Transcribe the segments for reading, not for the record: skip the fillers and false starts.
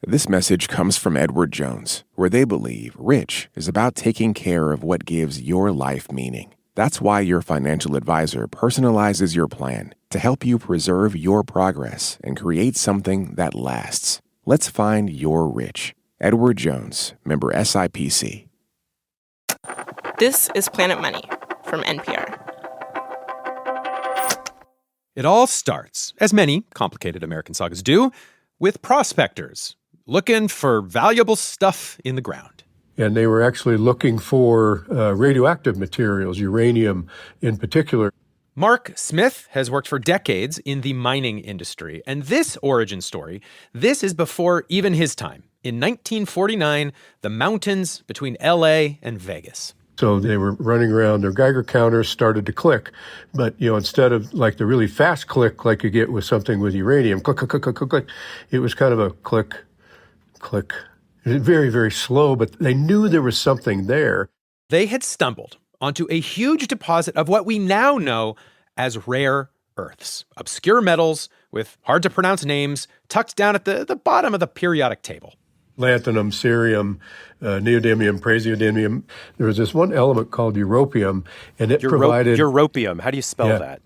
This message comes from Edward Jones, where they believe rich is about taking care of what gives your life meaning. That's why your financial advisor personalizes your plan to help you preserve your progress and create something that lasts. Let's find your rich. Edward Jones, member SIPC. This is Planet Money from NPR. It all starts, as many complicated American sagas do, with prospectors looking for valuable stuff in the ground. And they were actually looking for radioactive materials, uranium in particular. Mark Smith has worked for decades in the mining industry. And this origin story, this is before even his time. In 1949, the mountains between L.A. and Vegas. So they were running around, their Geiger counters started to click. But, instead of like the really fast click like you get with something with uranium, click, click, click, click, click, click, it was kind of a click, click. It was very, very slow, but they knew there was something there. They had stumbled onto a huge deposit of what we now know as rare earths, obscure metals with hard-to-pronounce names tucked down at the bottom of the periodic table. Lanthanum, cerium, neodymium, praseodymium. There was this one element called europium, and it provided... Europium. How do you spell that?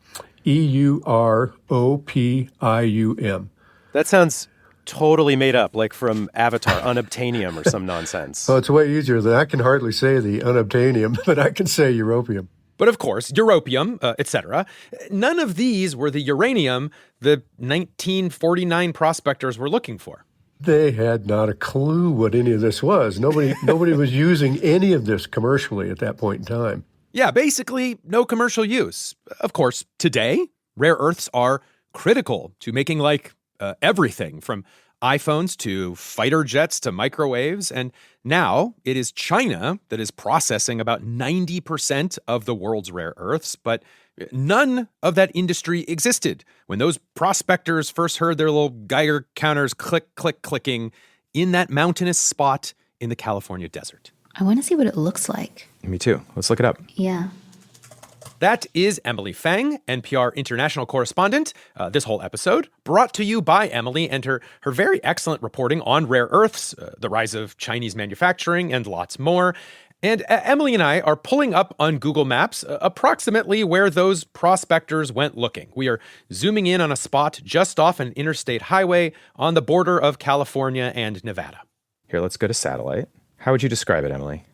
Europium. That sounds totally made up, like from Avatar, unobtainium or some nonsense. Well, it's way easier than I can hardly say the unobtainium, but I can say europium. But of course, europium, etc. None of these were the uranium the 1949 prospectors were looking for. They had not a clue what any of this was. Nobody was using any of this commercially at that point in time. Yeah, basically no commercial use. Of course, today, rare earths are critical to making everything from iPhones to fighter jets to microwaves. And now it is China that is processing about 90% of the world's rare earths. But none of that industry existed when those prospectors first heard their little Geiger counters click, click, clicking in that mountainous spot in the California desert. I want to see what it looks like. Me too. Let's look it up. Yeah. That is Emily Feng, NPR international correspondent. This whole episode brought to you by Emily and her very excellent reporting on rare earths, the rise of Chinese manufacturing, and lots more. And Emily and I are pulling up on Google Maps approximately where those prospectors went looking. We are zooming in on a spot just off an interstate highway on the border of California and Nevada. Here, let's go to satellite. How would you describe it, Emily?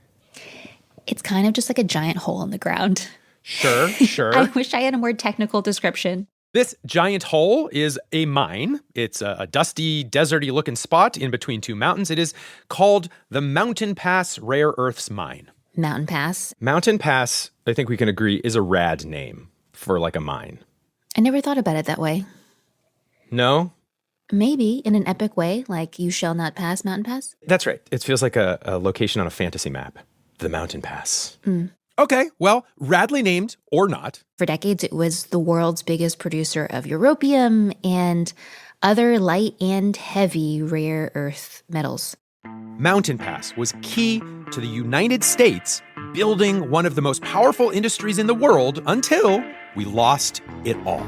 It's kind of just like a giant hole in the ground. Sure. I wish I had a more technical description. This giant hole is a mine. It's a dusty, deserty-looking spot in between two mountains. It is called the Mountain Pass Rare Earths Mine. Mountain Pass? Mountain Pass, I think we can agree, is a rad name for a mine. I never thought about it that way. No? Maybe in an epic way, like You Shall Not Pass, Mountain Pass? That's right. It feels like a location on a fantasy map. The Mountain Pass. Okay, well, radly named or not. For decades, it was the world's biggest producer of europium and other light and heavy rare earth metals. Mountain Pass was key to the United States building one of the most powerful industries in the world until we lost it all.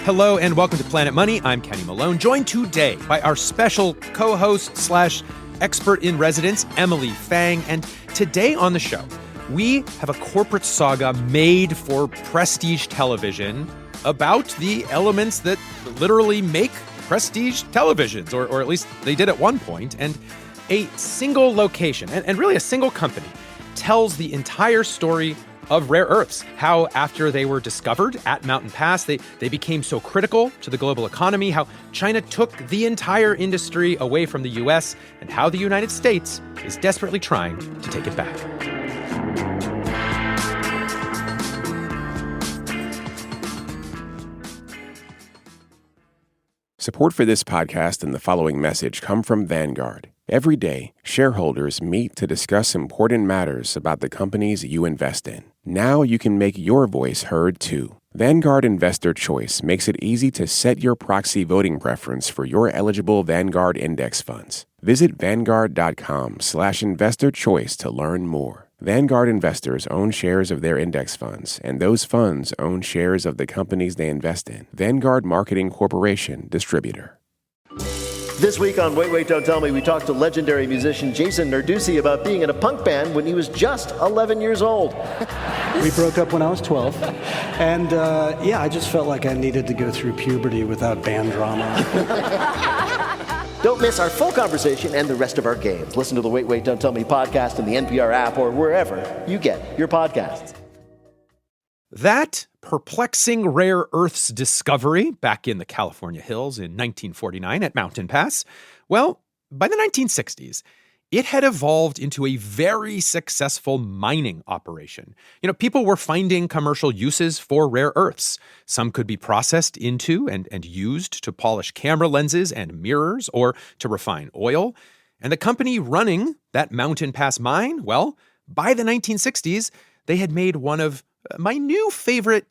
Hello and welcome to Planet Money. I'm Kenny Malone, joined today by our special co-host / expert in residence, Emily Feng. And today on the show, we have a corporate saga made for prestige television about the elements that literally make prestige televisions, or at least they did at one point. And a single location, and really a single company, tells the entire story of rare earths. How after they were discovered at Mountain Pass, they became so critical to the global economy, how China took the entire industry away from the U.S., and how the United States is desperately trying to take it back. Support for this podcast and the following message come from Vanguard. Every day, shareholders meet to discuss important matters about the companies you invest in. Now you can make your voice heard too. Vanguard Investor Choice makes it easy to set your proxy voting preference for your eligible Vanguard index funds. Visit Vanguard.com/investorchoice to learn more. Vanguard investors own shares of their index funds, and those funds own shares of the companies they invest in. Vanguard Marketing Corporation Distributor. This week on Wait, Wait, Don't Tell Me, we talked to legendary musician Jason Narducy about being in a punk band when he was just 11 years old. We broke up when I was 12. And, I just felt like I needed to go through puberty without band drama. Don't miss our full conversation and the rest of our games. Listen to the Wait, Wait, Don't Tell Me podcast in the NPR app or wherever you get your podcasts. That perplexing rare earths discovery back in the California hills in 1949 at Mountain Pass, well, by the 1960s, it had evolved into a very successful mining operation. People were finding commercial uses for rare earths. Some could be processed into and used to polish camera lenses and mirrors or to refine oil. And the company running that Mountain Pass mine, well, by the 1960s, they had made one of my new favorite,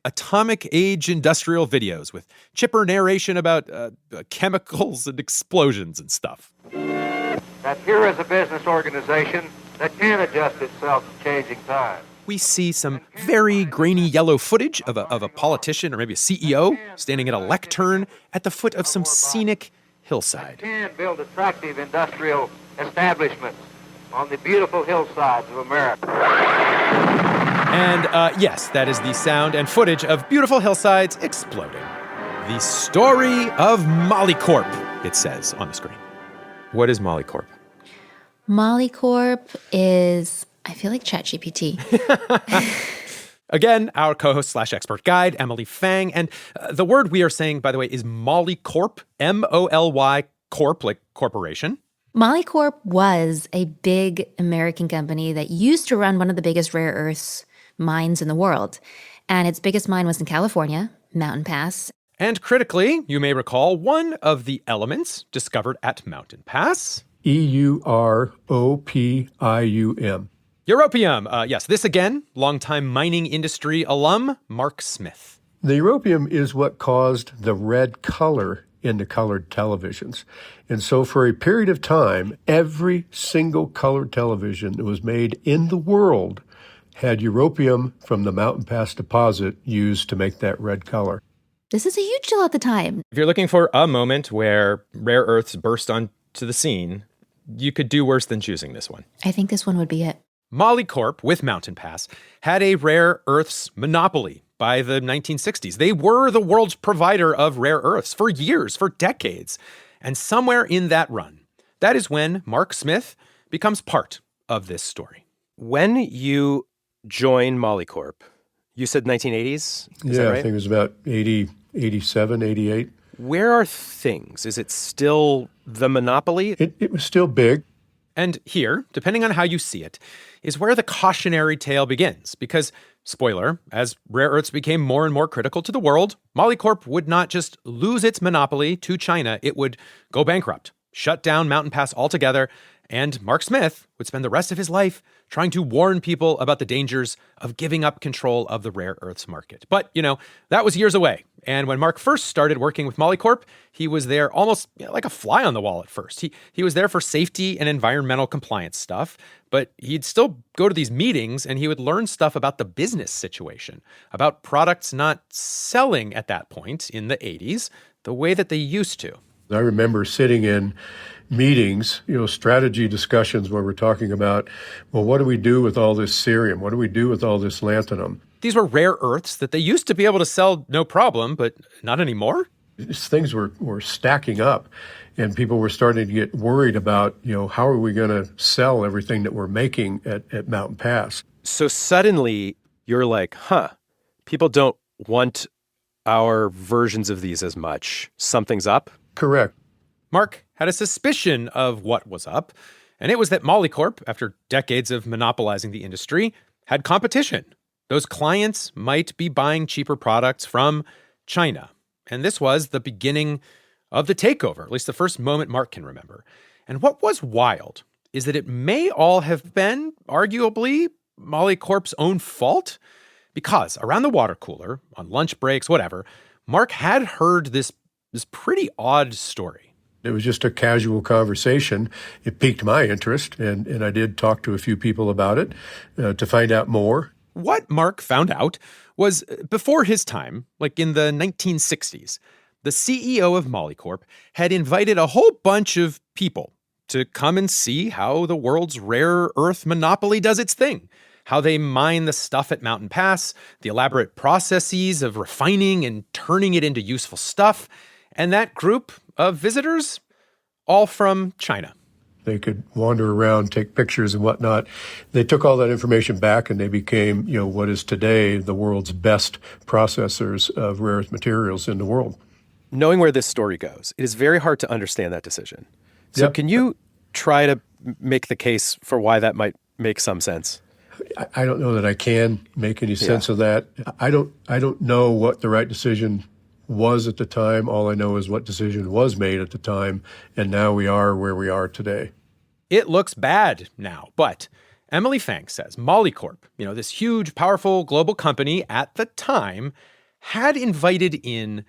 atomic age industrial videos with chipper narration about chemicals and explosions and stuff. That here is a business organization that can adjust itself to changing times. We see some very grainy yellow footage of a politician or maybe a CEO standing at a lectern at the foot of some scenic hillside. Can build attractive industrial establishments on the beautiful hillsides of America. And yes, that is the sound and footage of beautiful hillsides exploding. The story of Molycorp, it says on the screen. What is Molycorp? Molycorp is, I feel like ChatGPT. Again, our co-host / expert guide, Emily Fang. And the word we are saying, by the way, is Molycorp, M-O-L-Y, corp, like corporation. Molycorp was a big American company that used to run one of the biggest rare earths mines in the world. And its biggest mine was in California, Mountain Pass. And critically, you may recall one of the elements discovered at Mountain Pass. Europium. Europium. Yes, this again, longtime mining industry alum, Mark Smith. The europium is what caused the red color in the colored televisions. And so for a period of time, every single colored television that was made in the world had europium from the Mountain Pass deposit used to make that red color. This is a huge deal at the time. If you're looking for a moment where rare earths burst onto the scene, you could do worse than choosing this one. I think this one would be it. Molycorp, with Mountain Pass, had a rare earths monopoly by the 1960s. They were the world's provider of rare earths for years, for decades. And somewhere in that run, that is when Mark Smith becomes part of this story. When you join Molycorp, you said 1980s? Is that right? I think it was about 80, 87, 88. Where are things? Is it still the monopoly? It was still big. And here, depending on how you see it, is where the cautionary tale begins. Because, spoiler, as rare earths became more and more critical to the world, Molycorp would not just lose its monopoly to China, it would go bankrupt, shut down Mountain Pass altogether, and Mark Smith would spend the rest of his life trying to warn people about the dangers of giving up control of the rare earths market. But, that was years away. And when Mark first started working with Molycorp, he was there almost like a fly on the wall at first. He was there for safety and environmental compliance stuff, but he'd still go to these meetings and he would learn stuff about the business situation, about products not selling at that point in the 80s the way that they used to. I remember sitting in meetings, strategy discussions where we're talking about, well, what do we do with all this cerium? What do we do with all this lanthanum? These were rare earths that they used to be able to sell no problem, but not anymore. Things were stacking up, and people were starting to get worried about, how are we going to sell everything that we're making at Mountain Pass? So suddenly you're like, people don't want our versions of these as much. Something's up? Correct. Mark had a suspicion of what was up, and it was that Molycorp, after decades of monopolizing the industry, had competition. Those clients might be buying cheaper products from China. And this was the beginning of the takeover, at least the first moment Mark can remember. And what was wild is that it may all have been, arguably, Molycorp's own fault. Because around the water cooler, on lunch breaks, whatever, Mark had heard this pretty odd story. It was just a casual conversation. It piqued my interest, and I did talk to a few people about it to find out more. What Mark found out was before his time, like in the 1960s, the CEO of Molycorp had invited a whole bunch of people to come and see how the world's rare earth monopoly does its thing, how they mine the stuff at Mountain Pass, the elaborate processes of refining and turning it into useful stuff. And that group of visitors, all from China. They could wander around, take pictures and whatnot. They took all that information back and they became, what is today the world's best processors of rare earth materials in the world. Knowing where this story goes, it is very hard to understand that decision. So Can you try to make the case for why that might make some sense? I don't know that I can make any sense of that. I don't know what the right decision was at the time. All I know is what decision was made at the time, and now we are where we are today. It looks bad now, but Emily Fang says Molycorp, this huge, powerful global company at the time, had invited in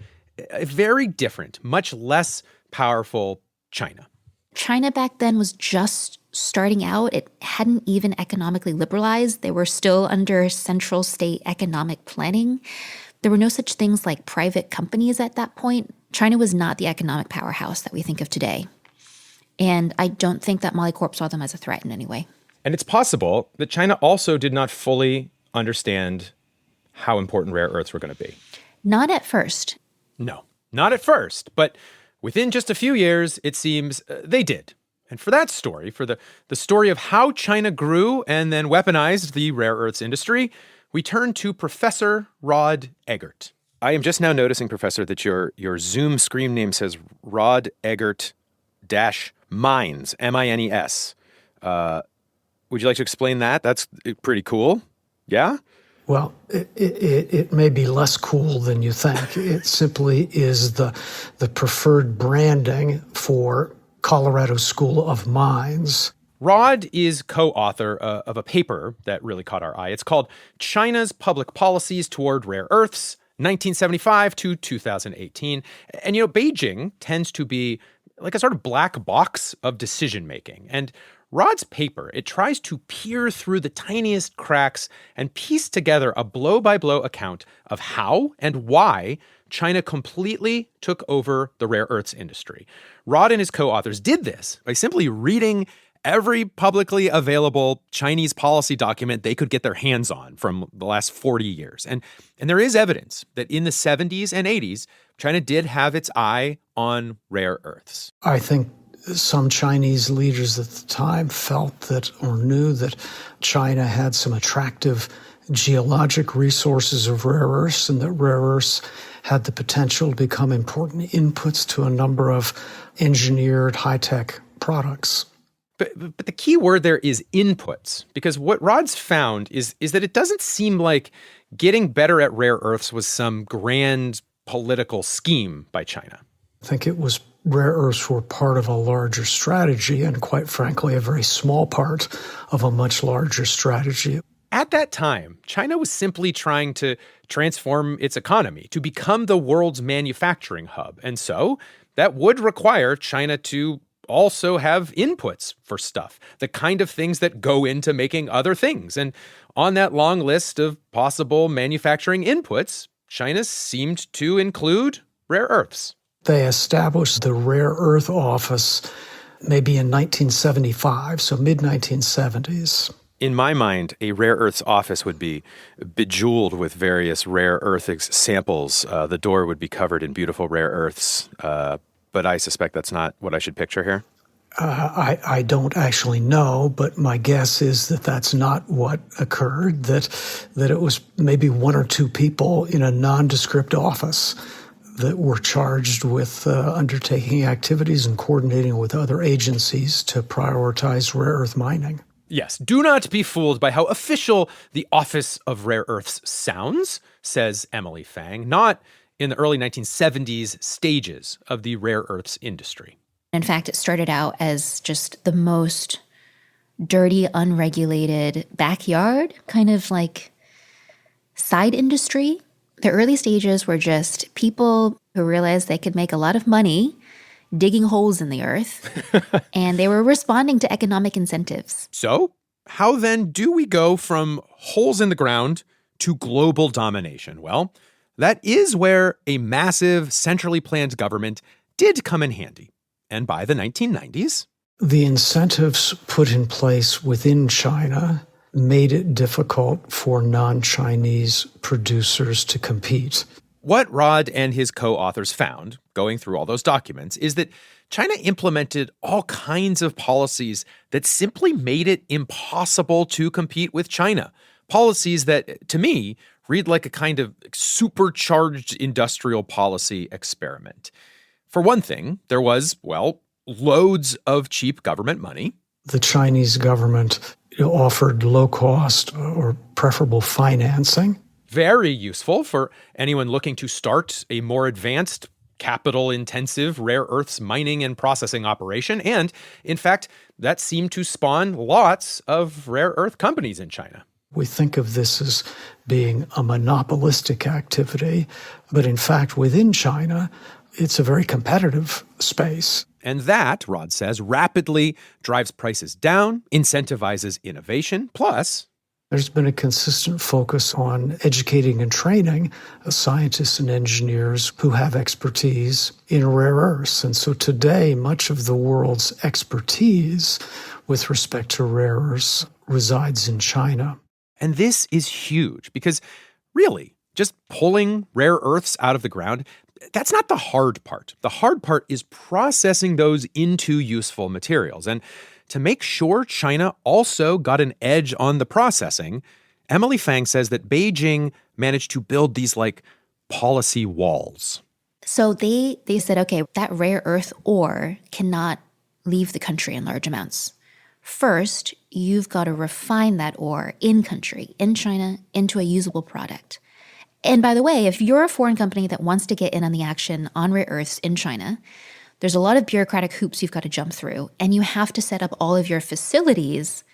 a very different, much less powerful China. China back then was just starting out. It hadn't even economically liberalized. They were still under central state economic planning. There were no such things like private companies at that point. China was not the economic powerhouse that we think of today. And I don't think that Molycorp saw them as a threat in any way. And it's possible that China also did not fully understand how important rare earths were going to be. Not at first. No, not at first. But within just a few years, it seems they did. And for that story, for the story of how China grew and then weaponized the rare earths industry, we turn to Professor Rod Eggert. I am just now noticing, Professor, that your Zoom screen name says Rod Eggert -Mines, M-I-N-E-S. Would you like to explain that? That's pretty cool. Yeah? Well, it may be less cool than you think. It simply is the preferred branding for Colorado School of Mines. Rod is co-author of a paper that really caught our eye. It's called China's Public Policies Toward Rare Earths, 1975 to 2018. And, Beijing tends to be like a sort of black box of decision-making. And Rod's paper, it tries to peer through the tiniest cracks and piece together a blow-by-blow account of how and why China completely took over the rare earths industry. Rod and his co-authors did this by simply reading every publicly available Chinese policy document they could get their hands on from the last 40 years. And there is evidence that in the 70s and 80s, China did have its eye on rare earths. I think some Chinese leaders at the time felt that or knew that China had some attractive geologic resources of rare earths and that rare earths had the potential to become important inputs to a number of engineered high-tech products. But the key word there is inputs, because what Rod's found is that it doesn't seem like getting better at rare earths was some grand political scheme by China. I think it was rare earths were part of a larger strategy and, quite frankly, a very small part of a much larger strategy. At that time, China was simply trying to transform its economy to become the world's manufacturing hub. And so that would require China to also have inputs for stuff, the kind of things that go into making other things. And on that long list of possible manufacturing inputs, China seemed to include rare earths. They established the Rare Earth Office maybe in 1975, so mid-1970s. In my mind, a rare earths office would be bejeweled with various rare earth samples. The door would be covered in beautiful rare earths. But I suspect that's not what I should picture here. I don't actually know, but my guess is that that's not what occurred, that it was maybe one or two people in a nondescript office that were charged with undertaking activities and coordinating with other agencies to prioritize rare earth mining. Yes, do not be fooled by how official the Office of Rare Earths sounds, says Emily Fang, not in the early 1970s stages of the rare earths industry. In fact, it started out as just the most dirty, unregulated backyard, kind of like side industry. The early stages were just people who realized they could make a lot of money digging holes in the earth, and they were responding to economic incentives. So, how then do we go from holes in the ground to global domination? Well, that is where a massive, centrally planned government did come in handy. And by the 1990s, the incentives put in place within China made it difficult for non-Chinese producers to compete. What Rod and his co-authors found, going through all those documents, is that China implemented all kinds of policies that simply made it impossible to compete with China. Policies that, to me, read like a kind of supercharged industrial policy experiment. For one thing, there was, loads of cheap government money. The Chinese government offered low-cost or preferable financing. Very useful for anyone looking to start a more advanced, capital-intensive rare earths mining and processing operation. And, in fact, that seemed to spawn lots of rare earth companies in China. We think of this as being a monopolistic activity, but in fact, within China, it's a very competitive space. And that, Rod says, rapidly drives prices down, incentivizes innovation, plus there's been a consistent focus on educating and training scientists and engineers who have expertise in rare earths. And so today, much of the world's expertise with respect to rare earths resides in China. And this is huge because, really, just pulling rare earths out of the ground, that's not the hard part. The hard part is processing those into useful materials. And to make sure China also got an edge on the processing, Emily Fang says that Beijing managed to build these, policy walls. So they said, okay, that rare earth ore cannot leave the country in large amounts. First, you've got to refine that ore in country, in China, into a usable product. And by the way, if you're a foreign company that wants to get in on the action on rare earths in China, there's a lot of bureaucratic hoops you've got to jump through, and you have to set up all of your facilities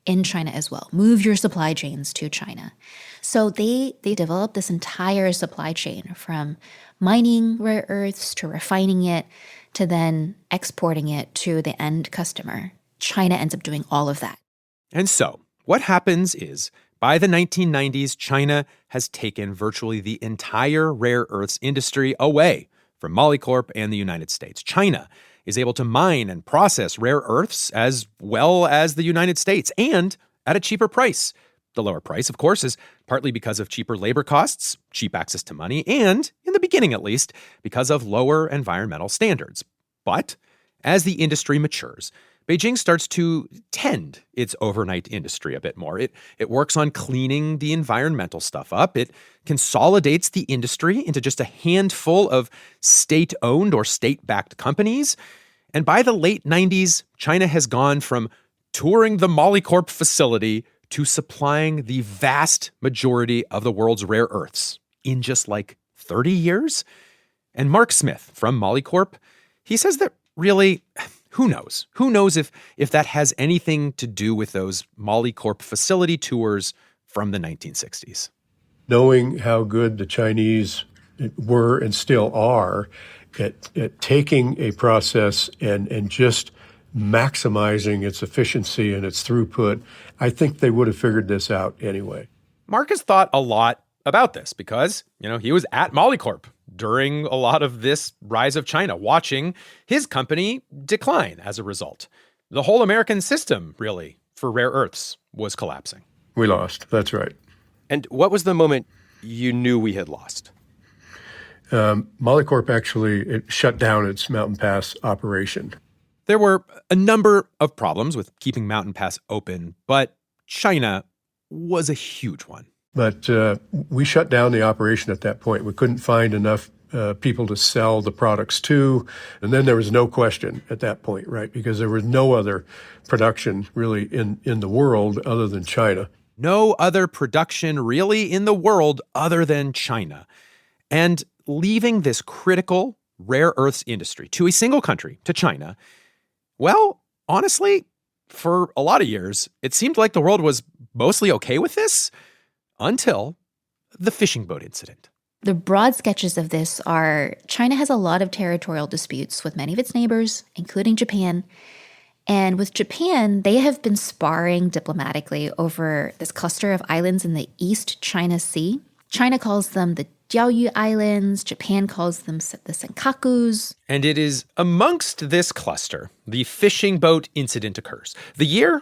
in China as well. Move your supply chains to China. So they developed this entire supply chain from mining rare earths to refining it to then exporting it to the end customer. China ends up doing all of that. And so what happens is, by the 1990s, China has taken virtually the entire rare earths industry away from Molycorp and the United States. China is able to mine and process rare earths as well as the United States, and at a cheaper price. The lower price, of course, is partly because of cheaper labor costs, cheap access to money, and, in the beginning at least, because of lower environmental standards. But as the industry matures, Beijing starts to tend its overnight industry a bit more. It works on cleaning the environmental stuff up. It consolidates the industry into just a handful of state-owned or state-backed companies. And by the late 90s, China has gone from touring the Molycorp facility to supplying the vast majority of the world's rare earths in just 30 years. And Mark Smith from Molycorp, he says that really, who knows? Who knows if that has anything to do with those Molycorp facility tours from the 1960s? Knowing how good the Chinese were and still are at taking a process and just maximizing its efficiency and its throughput, I think they would have figured this out anyway. Mark has thought a lot about this because, he was at Molycorp during a lot of this rise of China, watching his company decline as a result. The whole American system, really, for rare earths was collapsing. We lost. That's right. And what was the moment you knew we had lost? Molycorp actually shut down its Mountain Pass operation. There were a number of problems with keeping Mountain Pass open, but China was a huge one. But we shut down the operation at that point. We couldn't find enough people to sell the products to. And then there was no question at that point, right? Because there was no other production really in the world other than China. No other production really in the world other than China. And leaving this critical rare earths industry to a single country, to China, well, honestly, for a lot of years, it seemed like the world was mostly okay with this until the fishing boat incident. The broad sketches of this are China has a lot of territorial disputes with many of its neighbors, including Japan. And with Japan, they have been sparring diplomatically over this cluster of islands in the East China Sea. China calls them the Diaoyu Islands. Japan calls them the Senkakus. And it is amongst this cluster the fishing boat incident occurs. The year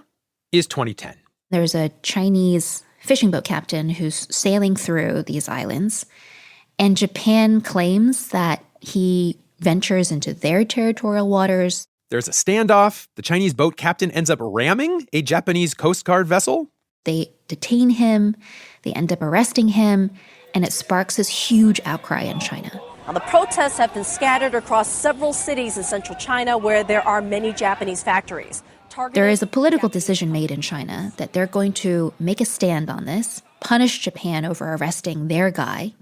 is 2010. There's a Chinese fishing boat captain who's sailing through these islands, and Japan claims that he ventures into their territorial waters. There's a standoff. The Chinese boat captain ends up ramming a Japanese Coast Guard vessel. They detain him, they end up arresting him, and it sparks this huge outcry in China. Now, the protests have been scattered across several cities in central China where there are many Japanese factories. There is a political decision made in China that they're going to make a stand on this, punish Japan over arresting their guy,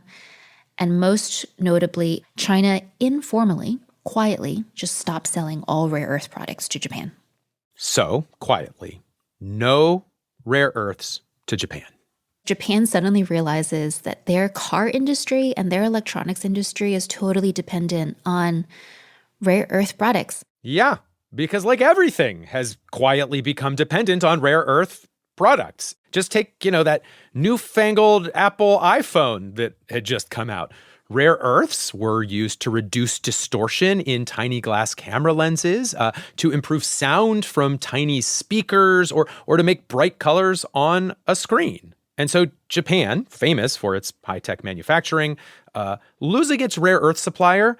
and most notably, China informally, quietly, just stopped selling all rare earth products to Japan. So, quietly, no rare earths to Japan. Japan suddenly realizes that their car industry and their electronics industry is totally dependent on rare earth products. Yeah, because like everything has quietly become dependent on rare earth products. Just take, that newfangled Apple iPhone that had just come out. Rare earths were used to reduce distortion in tiny glass camera lenses, to improve sound from tiny speakers, or to make bright colors on a screen. And so Japan, famous for its high-tech manufacturing, losing its rare earth supplier,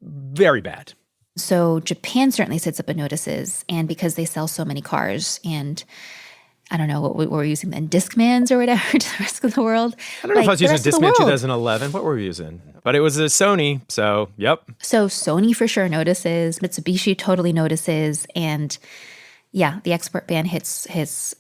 very bad. So Japan certainly sets up notices, and because they sell so many cars, and I don't know what we were using then, Discmans or whatever to the rest of the world. I don't know if I was using a Discman in 2011. What were we using? But it was a Sony, so yep. So Sony for sure notices, Mitsubishi totally notices, and yeah, the export ban hits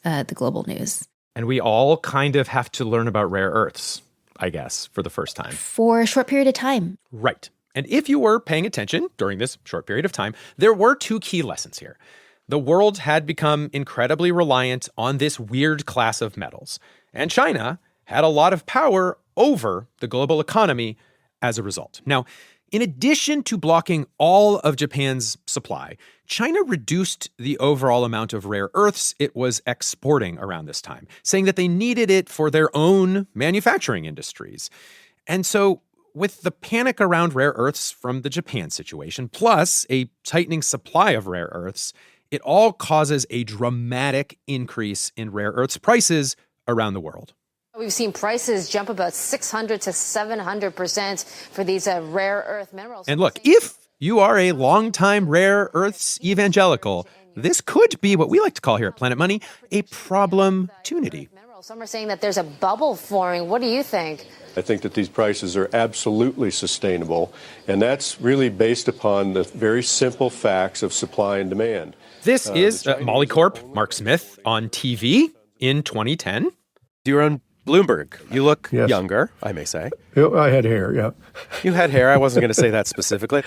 the global news. And we all kind of have to learn about rare earths, I guess, for the first time. For a short period of time. Right. And if you were paying attention during this short period of time, there were two key lessons here. The world had become incredibly reliant on this weird class of metals, and China had a lot of power over the global economy as a result. Now, in addition to blocking all of Japan's supply, China reduced the overall amount of rare earths it was exporting around this time, saying that they needed it for their own manufacturing industries. And so, with the panic around rare earths from the Japan situation, plus a tightening supply of rare earths, it all causes a dramatic increase in rare earths prices around the world. We've seen prices jump about 600 to 700% for these rare earth minerals. And look, if you are a longtime rare earths evangelical, this could be what we like to call here at Planet Money a problem-tunity. Some are saying that there's a bubble forming. What do you think? I think that these prices are absolutely sustainable, and that's really based upon the very simple facts of supply and demand. This is Molycorp, Mark Smith, on TV in 2010. You were on Bloomberg. You look Yes. younger, I may say. I had hair, yeah. You had hair. I wasn't going to say that specifically.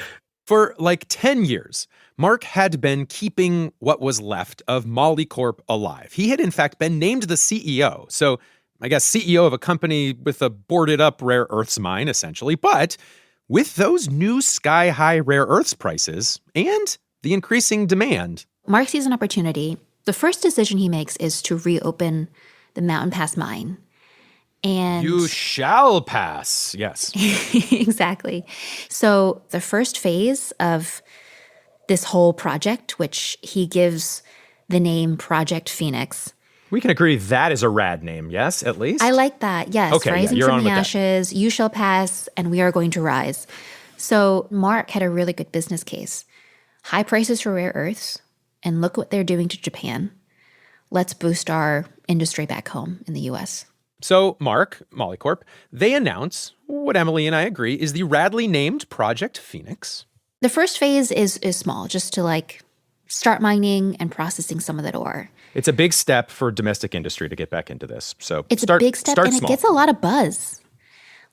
For like 10 years, Mark had been keeping what was left of Molycorp alive. He had, in fact, been named the CEO. So, I guess CEO of a company with a boarded-up rare earths mine, essentially. But with those new sky-high rare earths prices and the increasing demand, Mark sees an opportunity. The first decision he makes is to reopen the Mountain Pass mine. And you shall pass, yes. Exactly. So the first phase of this whole project, which he gives the name Project Phoenix. We can agree that is a rad name, yes, at least? I like that, yes. Okay, Rising you're from on the with that. ashes, you shall pass, and we are going to rise. So Mark had a really good business case. High prices for rare earths, and look what they're doing to Japan. Let's boost our industry back home in the U.S. So Mark, Molycorp, they announce what Emily and I agree is the radly named Project Phoenix. The first phase is small, just to start mining and processing some of that ore. It's a big step for domestic industry to get back into this. So It's a big step, and small. it gets a lot of buzz.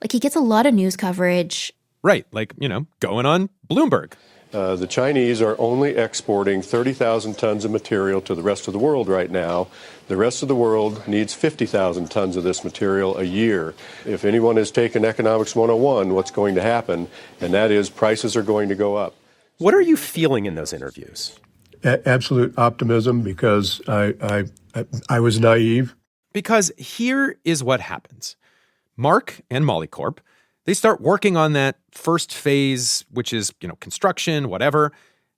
He gets a lot of news coverage. Right, going on Bloomberg. The Chinese are only exporting 30,000 tons of material to the rest of the world right now. The rest of the world needs 50,000 tons of this material a year. If anyone has taken Economics 101, what's going to happen? And that is prices are going to go up. What are you feeling in those interviews? Absolute optimism, because I was naive. Because here is what happens. Mark and Molycorp, They start working on that first phase, which is, construction, whatever.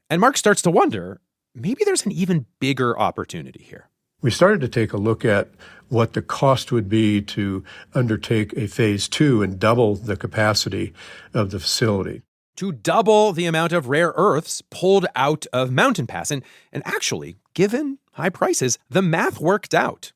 And Mark starts to wonder, maybe there's an even bigger opportunity here. We started to take a look at what the cost would be to undertake a phase 2 and double the capacity of the facility. To double the amount of rare earths pulled out of Mountain Pass. And actually, given high prices, the math worked out.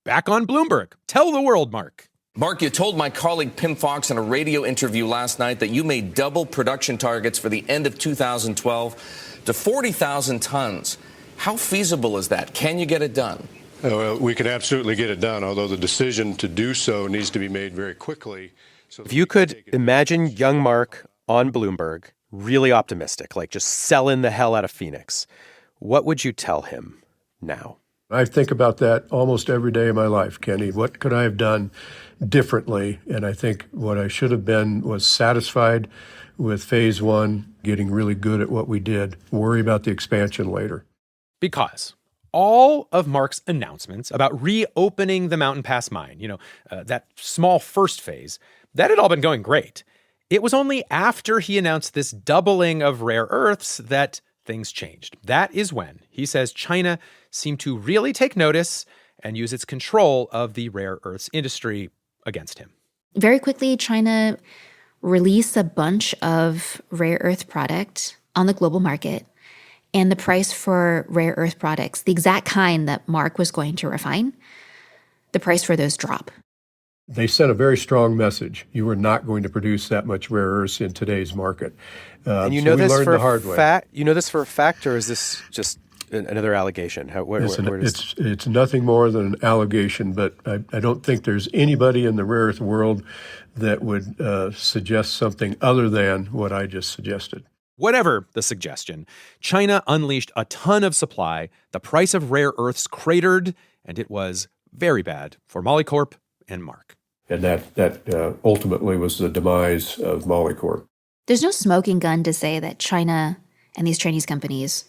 Back on Bloomberg. Tell the world, Mark. Mark, you told my colleague Pim Fox in a radio interview last night that you made double production targets for the end of 2012 to 40,000 tons. How feasible is that? Can you get it done? Well, we can absolutely get it done, although the decision to do so needs to be made very quickly. If you could imagine young Mark on Bloomberg, really optimistic, like just selling the hell out of Phoenix, what would you tell him now? I think about that almost every day of my life, Kenny. What could I have done differently? And I think what I should have been was satisfied with phase 1, getting really good at what we did, worry about the expansion later. Because all of Mark's announcements about reopening the Mountain Pass mine, that small first phase, that had all been going great. It was only after he announced this doubling of rare earths that things changed. That is when, he says, China seemed to really take notice and use its control of the rare earths industry against him. Very quickly, China released a bunch of rare earth product on the global market. And the price for rare earth products, the exact kind that Mark was going to refine, the price for those drop. They sent a very strong message. You were not going to produce that much rare earths in today's market. And you know this for a fact? You know this for a fact, or is this just another allegation? It's nothing more than an allegation, but I don't think there's anybody in the rare earth world that would suggest something other than what I just suggested. Whatever the suggestion, China unleashed a ton of supply, the price of rare earths cratered, and it was very bad for Molycorp and Mark. And that ultimately was the demise of Molycorp. There's no smoking gun to say that China and these Chinese companies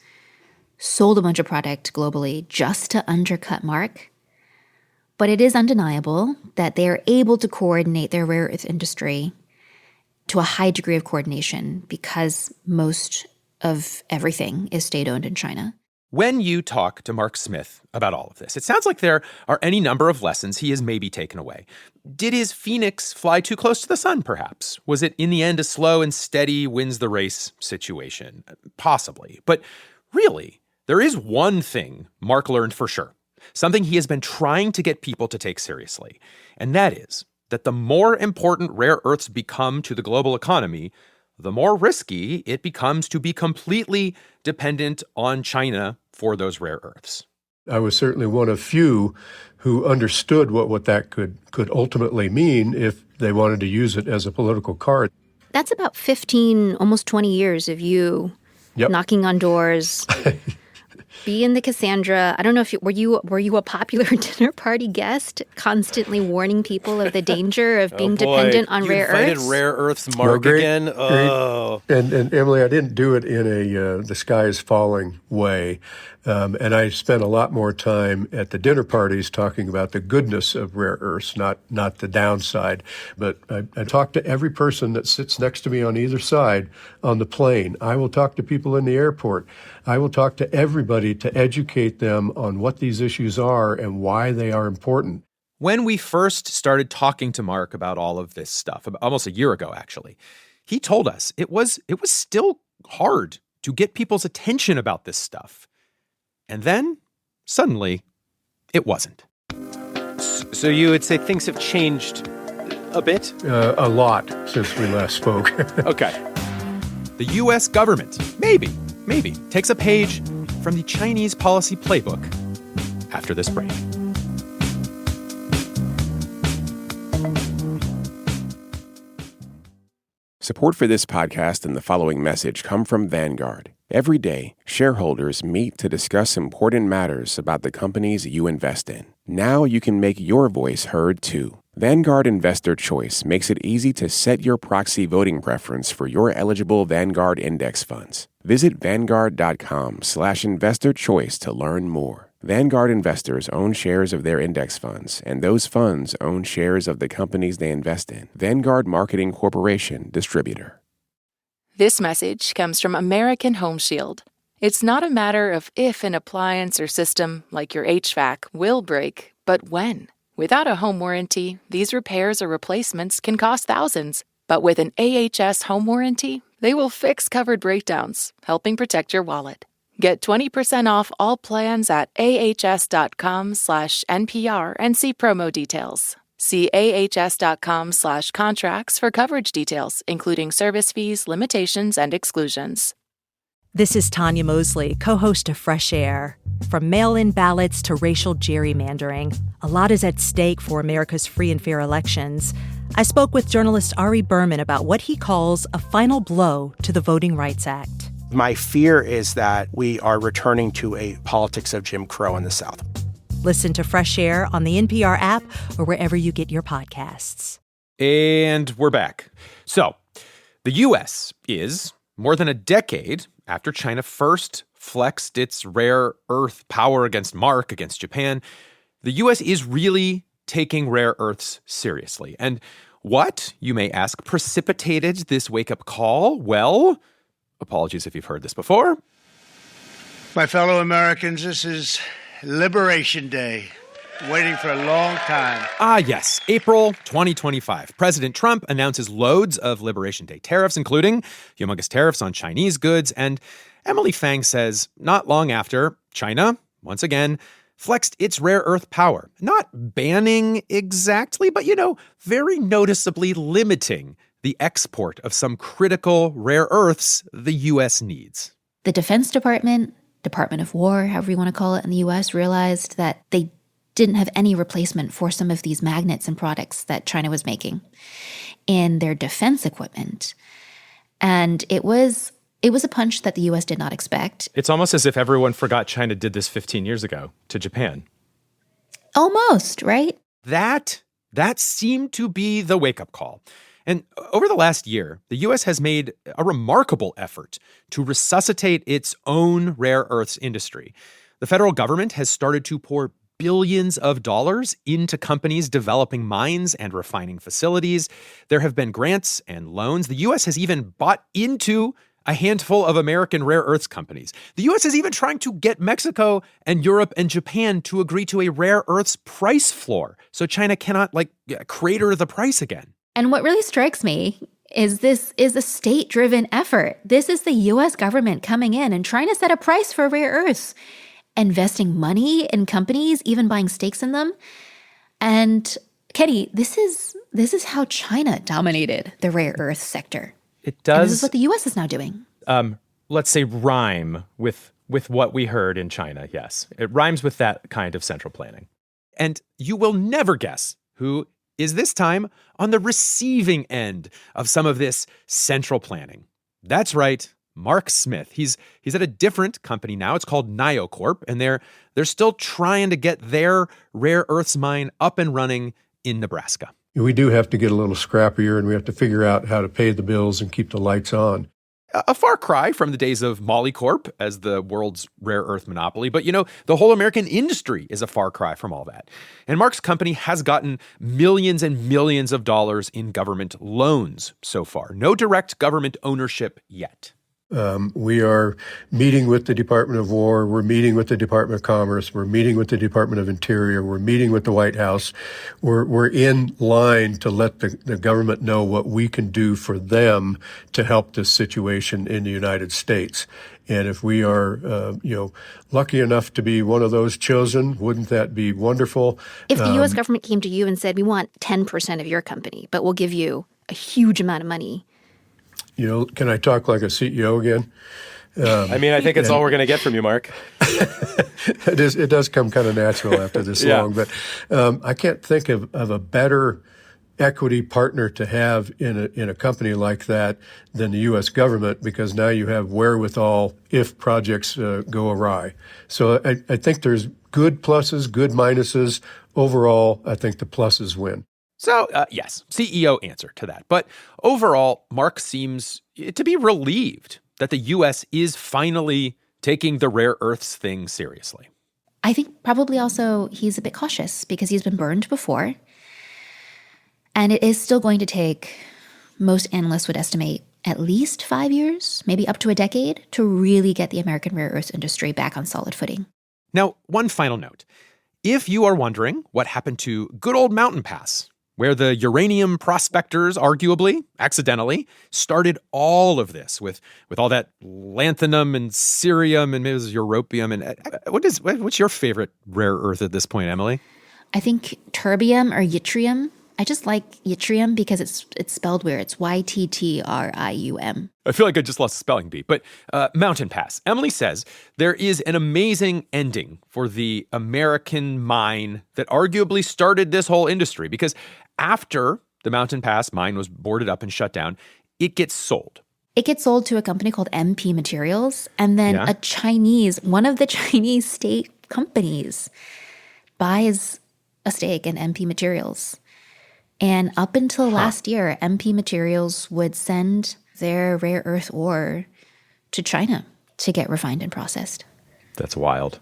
sold a bunch of product globally just to undercut Mark. But it is undeniable that they are able to coordinate their rare earth industry to a high degree of coordination because most of everything is state-owned in China. When you talk to Mark Smith about all of this, it sounds like there are any number of lessons he has maybe taken away. Did his Phoenix fly too close to the sun, perhaps? Was it, in the end, a slow and steady wins the race situation? Possibly. But really, there is one thing Mark learned for sure, something he has been trying to get people to take seriously, and that is that the more important rare earths become to the global economy, the more risky it becomes to be completely dependent on China for those rare earths. I was certainly one of few who understood what that could ultimately mean if they wanted to use it as a political card. That's about 15, almost 20 years of you knocking on doors, being the Cassandra. I don't know if were you a popular dinner party guest, constantly warning people of the danger of being dependent on rare earths? You invited rare earths Mark again? Oh. And Emily, I didn't do it in a the sky is falling way. And I spent a lot more time at the dinner parties talking about the goodness of rare earths, not the downside. But I talk to every person that sits next to me on either side on the plane. I will talk to people in the airport. I will talk to everybody to educate them on what these issues are and why they are important. When we first started talking to Mark about all of this stuff, almost a year ago, actually, he told us it was still hard to get people's attention about this stuff. And then, suddenly, it wasn't. So you would say things have changed a bit? A lot since we last spoke. Okay. The U.S. government, maybe, takes a page from the Chinese policy playbook after this break. Support for this podcast and the following message come from Vanguard. Every day, shareholders meet to discuss important matters about the companies you invest in. Now you can make your voice heard too. Vanguard Investor Choice makes it easy to set your proxy voting preference for your eligible Vanguard index funds. Visit Vanguard.com/investor choice to learn more. Vanguard investors own shares of their index funds, and those funds own shares of the companies they invest in. Vanguard Marketing Corporation, distributor. This message comes from American Home Shield. It's not a matter of if an appliance or system, like your HVAC, will break, but when. Without a home warranty, these repairs or replacements can cost thousands. But with an AHS home warranty, they will fix covered breakdowns, helping protect your wallet. Get 20% off all plans at ahs.com/NPR and see promo details. See ahs.com/contracts for coverage details, including service fees, limitations, and exclusions. This is Tanya Mosley, co-host of Fresh Air. From mail-in ballots to racial gerrymandering, a lot is at stake for America's free and fair elections. I spoke with journalist Ari Berman about what he calls a final blow to the Voting Rights Act. My fear is that we are returning to a politics of Jim Crow in the South. Listen to Fresh Air on the NPR app or wherever you get your podcasts. And we're back. So, the U.S. is more than a decade after China first flexed its rare earth power against Japan. The U.S. is really taking rare earths seriously. And what, you may ask, precipitated this wake-up call? Well, apologies if you've heard this before. My fellow Americans, this is Liberation Day. Waiting for a long time. Ah, yes. April 2025. President Trump announces loads of Liberation Day tariffs, including humongous tariffs on Chinese goods. And Emily Fang says not long after, China, once again, flexed its rare earth power. Not banning exactly, but, very noticeably limiting the export of some critical rare earths the U.S. needs. The Defense Department, Department of War, however you want to call it in the U.S., realized that they didn't have any replacement for some of these magnets and products that China was making in their defense equipment. And it was a punch that the U.S. did not expect. It's almost as if everyone forgot China did this 15 years ago to Japan. Almost, right? That seemed to be the wake-up call. And over the last year, the U.S. has made a remarkable effort to resuscitate its own rare earths industry. The federal government has started to pour billions of dollars into companies developing mines and refining facilities. There have been grants and loans. The U.S. has even bought into a handful of American rare earths companies. The U.S. is even trying to get Mexico and Europe and Japan to agree to a rare earths price floor so China cannot, crater the price again. And what really strikes me is this is a state-driven effort. This is the U.S. government coming in and trying to set a price for rare earths, investing money in companies, even buying stakes in them. And Kenny, this is how China dominated the rare earth sector. It does. And this is what the U.S. is now doing. Let's say rhyme with what we heard in China, yes. It rhymes with that kind of central planning. And you will never guess who is this time on the receiving end of some of this central planning. That's right, Mark Smith. He's at a different company now. It's called NioCorp, and they're still trying to get their rare earths mine up and running in Nebraska. We do have to get a little scrappier, and we have to figure out how to pay the bills and keep the lights on. A far cry from the days of Molycorp as the world's rare earth monopoly. But, the whole American industry is a far cry from all that. And Mark's company has gotten millions and millions of dollars in government loans so far. No direct government ownership yet. We are meeting with the Department of War. We're meeting with the Department of Commerce. We're meeting with the Department of Interior. We're meeting with the White House. We're in line to let the government know what we can do for them to help this situation in the United States. And if we are, lucky enough to be one of those chosen, wouldn't that be wonderful? If the U.S. government came to you and said, we want 10% of your company, but we'll give you a huge amount of money. Can I talk like a CEO again? I think it's all we're going to get from you, Mark. It does come kind of natural after this long, but I can't think of a better equity partner to have in a company like that than the U.S. government, because now you have wherewithal if projects go awry. So I think there's good pluses, good minuses. Overall, I think the pluses win. So, yes, CEO answer to that. But overall, Mark seems to be relieved that the U.S. is finally taking the rare earths thing seriously. I think probably also he's a bit cautious because he's been burned before. And it is still going to take, most analysts would estimate, at least 5 years, maybe up to a decade, to really get the American rare earths industry back on solid footing. Now, one final note. If you are wondering what happened to good old Mountain Pass, where the uranium prospectors, arguably, accidentally, started all of this with all that lanthanum and cerium and maybe it was europium. And what's your favorite rare earth at this point, Emily? I think terbium or yttrium. I just like yttrium because it's spelled weird. It's Yttrium. I feel like I just lost a spelling bee. But Mountain Pass. Emily says there is an amazing ending for the American mine that arguably started this whole industry. Because after the Mountain Pass mine was boarded up and shut down, it gets sold. It gets sold to a company called MP Materials. And then one of the Chinese state companies buys a stake in MP Materials. And up until last year, MP Materials would send their rare earth ore to China to get refined and processed. That's wild.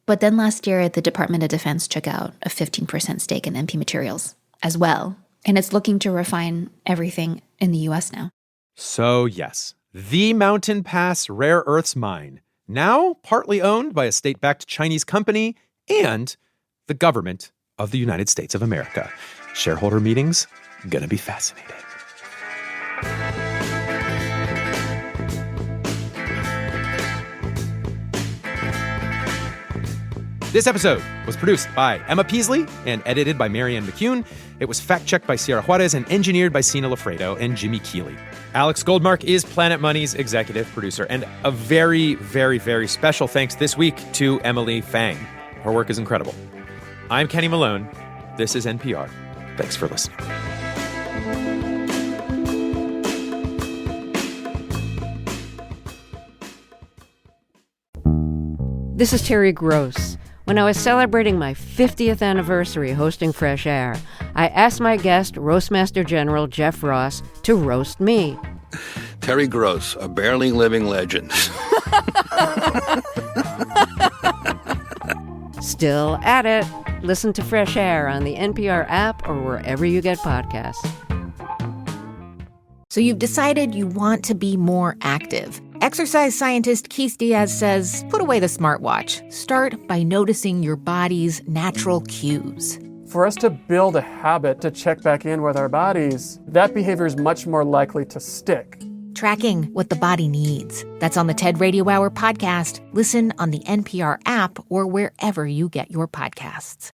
But then last year, the Department of Defense took out a 15% stake in MP Materials as well. And it's looking to refine everything in the U.S. now. So yes, the Mountain Pass rare earths mine, now partly owned by a state-backed Chinese company and the government of the United States of America. Shareholder meetings, gonna be fascinating. This episode was produced by Emma Peaslee and edited by Marianne McCune. It was fact-checked by Sierra Juarez and engineered by Cena Loffredo and Jimmy Keeley. Alex Goldmark is Planet Money's executive producer. And a very, very, very special thanks this week to Emily Fang. Her work is incredible. I'm Kenny Malone. This is NPR. Thanks for listening. This is Terry Gross. When I was celebrating my 50th anniversary hosting Fresh Air, I asked my guest, Roastmaster General Jeff Ross, to roast me. Terry Gross, a barely living legend. Still at it. Listen to Fresh Air on the NPR app or wherever you get podcasts. So you've decided you want to be more active. Exercise scientist Keith Diaz says, put away the smartwatch. Start by noticing your body's natural cues. For us to build a habit to check back in with our bodies, that behavior is much more likely to stick. Tracking what the body needs. That's on the TED Radio Hour podcast. Listen on the NPR app or wherever you get your podcasts.